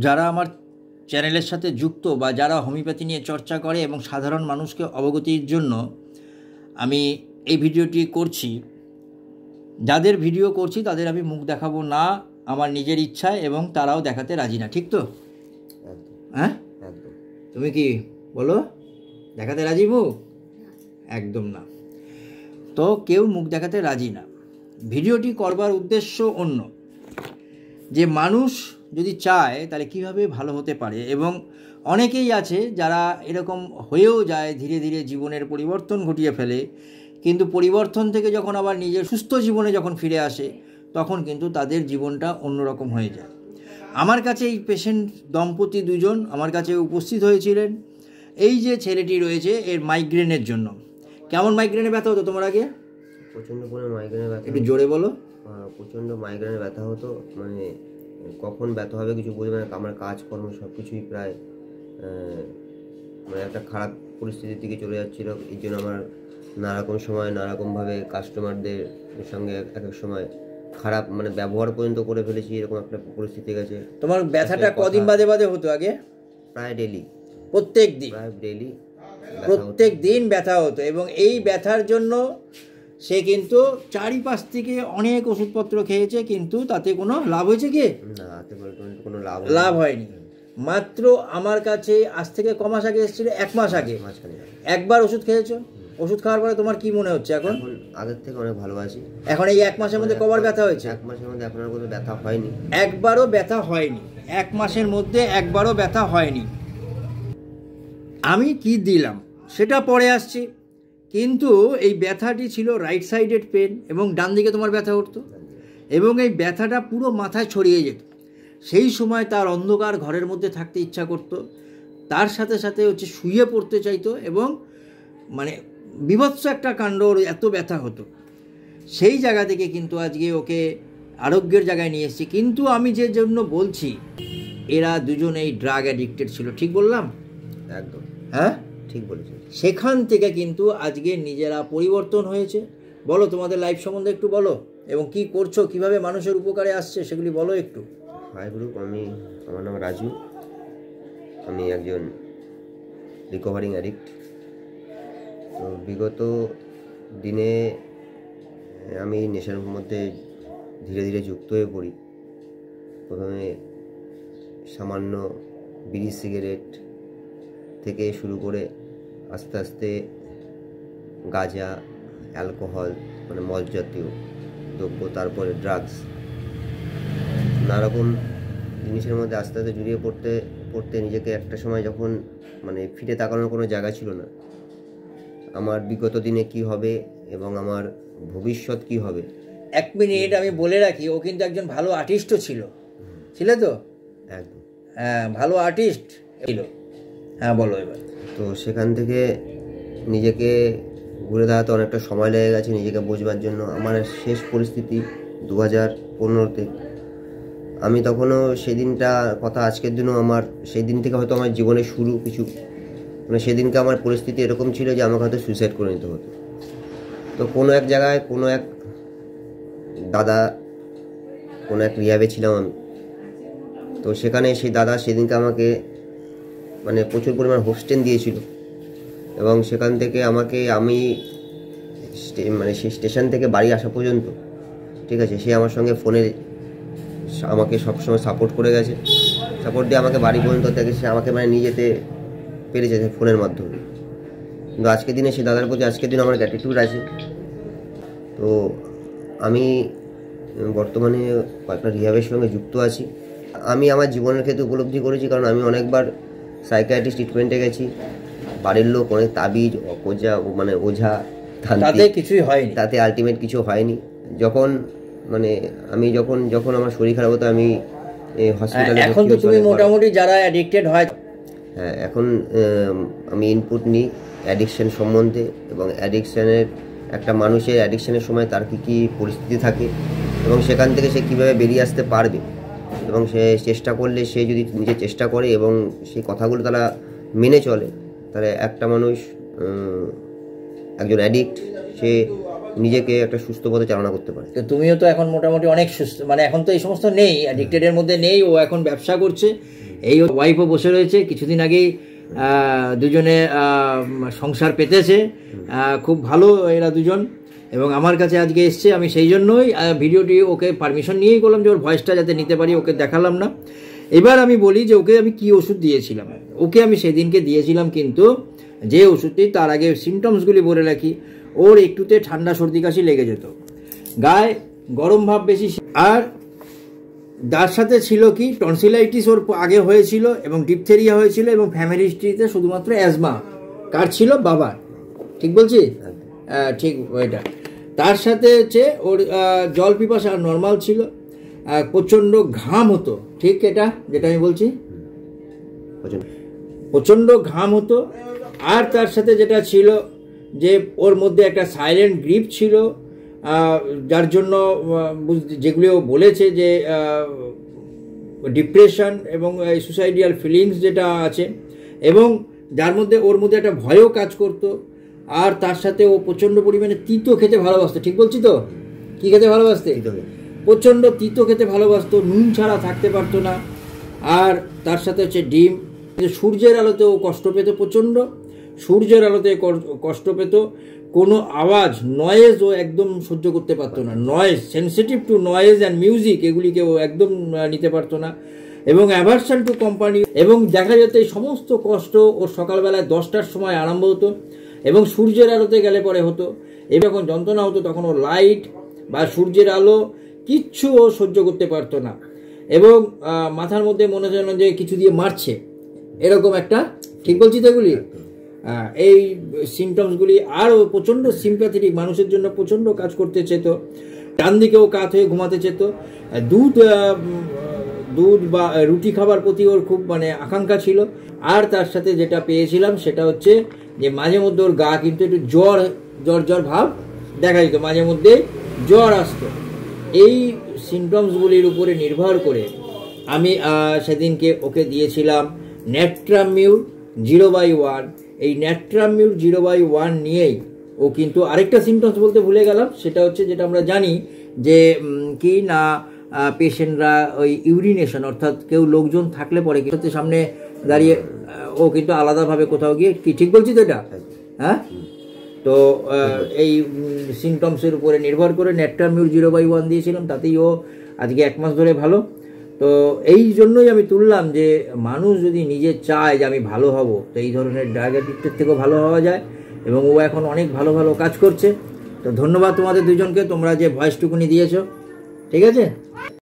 যারা আমার চ্যানেলের সাথে যুক্ত বা যারা হোমিওপ্যাথি নিয়ে চর্চা করে এবং সাধারণ মানুষকে অবগতির জন্য আমি এই ভিডিওটি করছি, যাদের ভিডিও করছি তাদের আমি মুখ দেখাবো না আমার নিজের ইচ্ছায়, এবং তারাও দেখাতে রাজি না, ঠিক তো? হ্যাঁ, তুমি কি বলো? দেখাতে রাজি মুখ? একদম না। তো কেউ মুখ দেখাতে রাজি না। ভিডিওটি করবার উদ্দেশ্য অন্য, যে মানুষ যদি চায় তাহলে কীভাবে ভালো হতে পারে, এবং অনেকেই আছে যারা এরকম হয়েও যায়, ধীরে ধীরে জীবনের পরিবর্তন ঘটিয়ে ফেলে, কিন্তু পরিবর্তন থেকে যখন আবার নিজের সুস্থ জীবনে যখন ফিরে আসে তখন কিন্তু তাদের জীবনটা অন্যরকম হয়ে যায়। আমার কাছে এই পেশেন্ট দম্পতি দুজন আমার কাছে উপস্থিত হয়েছিলেন। এই যে ছেলেটি রয়েছে এর মাইগ্রেনের জন্য। কেমন মাইগ্রেনে ব্যথা হতো তোমার আগে? প্রচণ্ড পরিমাণে মাইগ্রেনে ব্যথা। একটু জোরে বলো। প্রচণ্ড মাইগ্রেনে ব্যথা হতো, মানে কখন ব্যথা হবে কিছু বুঝবে না। আমার কাজকর্ম সব কিছুই প্রায় মানে একটা খারাপ পরিস্থিতির দিকে চলে যাচ্ছিলো। এই জন্য আমার নানারকম সময় নানারকমভাবে কাস্টমারদের সঙ্গে এক এক সময় খারাপ মানে ব্যবহার পর্যন্ত করে ফেলেছি, এরকম একটা পরিস্থিতি গেছে। তোমার ব্যথাটা কদিন বাদে বাদে হতো আগে? প্রায় ডেলি, প্রত্যেক দিন, প্রায় ডেলি প্রত্যেক দিন ব্যথা হতো। এবং এই ব্যথার জন্য সে কিন্তু চারিপাশ থেকে অনেক ওষুধপত্র খেয়েছে, কিন্তু তাতে কোনো লাভ হয়েছে কি? না, কোনো লাভ হয়নি। মাত্র আমার কাছে আজ থেকে ক মাস আগে এসেছিল, 1 মাস আগে একবার ওষুধ খেয়েছো। ওষুধ খাওয়ার পরে তোমার কি মনে হচ্ছে এখন? আগের থেকে অনেক ভালো আছি। এখন এই 1 মাসের মধ্যে কবার ব্যথা হয়েছে? 1 মাসের মধ্যে এখন আর কোনো ব্যথা হয়নি, একবারও ব্যথা হয়নি। 1 মাসের মধ্যে একবারও ব্যথা হয়নি। আমি কি দিলাম সেটা পরে আসছি, কিন্তু এই ব্যথাটি ছিল রাইট সাইডেড পেন, এবং ডান দিকে তোমার ব্যথা উঠতো, এবং এই ব্যথাটা পুরো মাথায় ছড়িয়ে যেত। সেই সময় তার অন্ধকার ঘরের মধ্যে থাকতে ইচ্ছা করত, তার সাথে সাথে হচ্ছে শুয়ে পড়তে চাইতো, এবং মানে বিভৎস একটা কাণ্ড, এত ব্যথা হতো। সেই জায়গা থেকে কিন্তু আজকে ওকে আরোগ্যের জায়গায় নিয়ে এসেছি। কিন্তু আমি যে জন্য বলছি, এরা দুজনেই ড্রাগ অ্যাডিক্টেড ছিল, ঠিক বললাম? একদম, হ্যাঁ ঠিক বলেছি। সেখান থেকে কিন্তু আজকে নিজেরা পরিবর্তন হয়েছে। বলো তোমাদের লাইফ সম্বন্ধে একটু বলো, এবং কি করছো, কিভাবে মানুষের উপকারে আসছে সেগুলি বলো একটু। হাই গ্রুপ, আমার নাম রাজু। আমি একজন রিকভারিং অ্যাডিক্ট। তো বিগত দিনে আমি নেশার মধ্যে ধীরে ধীরে যুক্ত হয়ে পড়ি। প্রথমে সামান্য বিড়ি সিগারেট থেকে শুরু করে আস্তে আস্তে গাঁজা, অ্যালকোহল মানে মদ জাতীয় দ্রব্য, তারপরে ড্রাগস, নানারকম জিনিসের মধ্যে আস্তে আস্তে জড়িয়ে পড়তে পড়তে নিজেকে একটা সময় যখন মানে ফিরে তাকানোর কোনো জায়গা ছিল না, আমার বিগত দিনে কি হবে এবং আমার ভবিষ্যৎ কি হবে। 1 মিনিট আমি বলে রাখি, ও কিন্তু একজন ভালো আর্টিস্টও ছিল, ছিল তো? একদম, হ্যাঁ, ভালো আর্টিস্ট ছিল। হ্যাঁ বলো এবার। তো সেখান থেকে নিজেকে ঘুরে দাঁড়াতে অনেকটা সময় লেগে গেছে নিজেকে বোঝবার জন্য। আমার শেষ পরিস্থিতি 2015-তে। আমি তখনও সেদিনটা কথা আজকের দিনও আমার, সেই দিন থেকে হয়তো আমার জীবনের শুরু কিছু, মানে সেদিনকে আমার পরিস্থিতি এরকম ছিল যে আমাকে হয়তো সুইসাইড করে নিতে হতো। তো কোনো এক জায়গায় কোনো এক দাদা, কোনো এক রিহাবে ছিলাম আমি। তো সেখানে সেই দাদা সেদিনকে আমাকে মানে প্রচুর পরিমাণ হোস্টেন দিয়েছিল, এবং সেখান থেকে আমাকে আমি মানে সেই স্টেশন থেকে বাড়ি আসা পর্যন্ত, ঠিক আছে, সে আমার সঙ্গে ফোনে আমাকে সবসময় সাপোর্ট করে গেছে। সাপোর্ট দিয়ে আমাকে বাড়ি পর্যন্ত থেকে সে আমাকে মানে নিয়ে যেতে পেরেছে ফোনের মাধ্যমে। কিন্তু আজকের দিনে সে দাদার প্রতি আজকের দিন আমার গ্র্যাটিটিউড আছে। তো আমি বর্তমানে কয়েকটা রিহাবের সঙ্গে যুক্ত আছি। আমি আমার জীবনের ক্ষেত্রে উপলব্ধি করেছি, কারণ আমি অনেকবার সাইকিয়াট্রিস্ট ট্রিটমেন্টে গেছি। বাড়ির লোক অনেক তাবিজ, ওঝা মানে ওঝা, তাতে কিছুই হয়নি, তাতে আলটিমেট কিছু হয়নি। যখন মানে আমি যখন আমার শরীর খারাপ হতো আমি হসপিটালে, এখন তো তুমি মোটামুটি যারা অ্যাডিক্টেড হয়, হ্যাঁ, এখন আমি ইনপুট নিই অ্যাডিকশন সম্বন্ধে, এবং অ্যাডিকশানের একটা মানুষের অ্যাডিকশানের সময় তার কী কী পরিস্থিতি থাকে, এবং সেখান থেকে সে কীভাবে বেরিয়ে আসতে পারবে, এবং সে চেষ্টা করলে, সে যদি নিজে চেষ্টা করে এবং সেই কথাগুলো তারা মেনে চলে, তাহলে একটা মানুষ, একজন অ্যাডিক্ট, সে নিজেকে একটা সুস্থ পথে চালনা করতে পারে। তো তুমিও তো এখন মোটামুটি অনেক সুস্থ, মানে এখন তো এই সমস্ত নেই, অ্যাডিক্টেডের মধ্যে নেই, ও এখন ব্যবসা করছে এই ওয়াইফও বসে রয়েছে, কিছুদিন আগেই দুজনে সংসার পেতেছে, খুব ভালো এরা দুজন, এবং আমার কাছে আজকে এসছে। আমি সেই জন্যই ভিডিওটি ওকে পারমিশন নিয়েই করলাম যে ওর ভয়েসটা যাতে নিতে পারি, ওকে দেখালাম না। এবার আমি বলি যে ওকে আমি কী ওষুধ দিয়েছিলাম। ওকে আমি সেদিনকে দিয়েছিলাম, কিন্তু যে ওষুধটি, তার আগে সিমটমসগুলি বলে রাখি। ওর একটুতে ঠান্ডা সর্দি কাশি লেগে যেত, গায়ে গরম ভাব বেশি, আর যার সাথে ছিল কি টনসিলাইটিস ওর আগে হয়েছিল, এবং ডিপথেরিয়া হয়েছিল, এবং ফ্যামিলি হিস্ট্রিতে শুধুমাত্র অ্যাজমা কার ছিল, বাবার। ঠিক বলছি? ঠিক ওইটা। তার সাথে হচ্ছে ওর জল পিপাসা নর্মাল ছিল, প্রচণ্ড ঘাম হতো। ঠিক, এটা যেটা আমি বলছি, প্রচণ্ড ঘাম হতো। আর তার সাথে যেটা ছিল যে ওর মধ্যে একটা সাইলেন্ট গ্রিপ ছিল, যার জন্য যেগুলো বলেছে যে ডিপ্রেশন এবং সুসাইডিয়াল ফিলিংস যেটা আছে, এবং যার মধ্যে ওর মধ্যে একটা ভয়ও কাজ করতো। আর তার সাথে ও প্রচণ্ড পরিমাণে তিতো খেতে ভালোবাসতো। ঠিক বলছি তো? কী খেতে ভালোবাসতে? প্রচণ্ড তিতো খেতে ভালোবাসতো, নুন ছাড়া থাকতে পারতো না। আর তার সাথে হচ্ছে ডিম। সূর্যের আলোতেও কষ্ট পেত, প্রচণ্ড সূর্যের আলোতে কষ্ট পেত। কোনো আওয়াজ, নয়েজ ও একদম সহ্য করতে পারতো না। Noise, sensitive two noise and music, এগুলিকে ও একদম নিতে পারতো না। এবং অ্যাভারশন টু কোম্পানি। এবং দেখা যেত এই সমস্ত কষ্ট ওর সকালবেলায় 10টার সময় আরম্ভ হতো, এবং সূর্যের আলোতে গেলে পরে হতো। এবং যখন যন্ত্রণা হতো তখন ও লাইট বা সূর্যের আলো কিচ্ছু ও সহ্য করতে পারতো না, এবং মাথার মধ্যে মনে হতো যে কিছু দিয়ে মারছে, এরকম একটা। ঠিক বলছি তো এগুলি? এই সিমটমসগুলি। আর ও প্রচণ্ড সিম্প্যাথেটিক, মানুষের জন্য প্রচণ্ড কাজ করতে চেত, ডান দিকেও কাত হয়ে ঘুমাতে চেত। দুধ বা রুটি খাবার প্রতি ওর খুব আকাঙ্ক্ষা ছিল। আর তার সাথে যেটা পেয়েছিলাম সেটা হচ্ছে যে মাঝে মধ্যে ওর গা কিন্তু একটু জ্বর ভাব দেখা যেত, মাঝে মধ্যে জ্বর আসতো। এই সিমটমসগুলির উপরে নির্ভর করে আমি সেদিনকে ওকে দিয়েছিলাম ন্যাট্রামিউর 0/1। এই ন্যাট্রামিউর 0/1 নিয়েই ও কিন্তু আরেকটা সিমটমস বলতে ভুলে গেলাম, সেটা হচ্ছে যেটা আমরা জানি যে কি না, পেশেন্টরা ওই ইউরিনেশন, অর্থাৎ কেউ লোকজন থাকলে পরে কিন্তু সামনে দাঁড়িয়ে ও কিন্তু আলাদাভাবে কোথাও গিয়ে, কি ঠিক বলছি তো এটা? হ্যাঁ। তো এই সিমটমসের উপরে নির্ভর করে ন্যাট্রামিউর 0/1 দিয়েছিলাম, তাতেই ও আজকে 1 মাস ধরে ভালো। তো এই জন্যই আমি তুললাম যে মানুষ যদি নিজে চায় যে আমি ভালো হব, তো এই ধরনের ড্রাগ অ্যাডিক্টের থেকেও ভালো হওয়া যায়, এবং ও এখন অনেক ভালো ভালো কাজ করছে। তো ধন্যবাদ তোমাদের দুজনকে, তোমরা যে ভয়েসটুকুনি দিয়েছো। ঠিক আছে।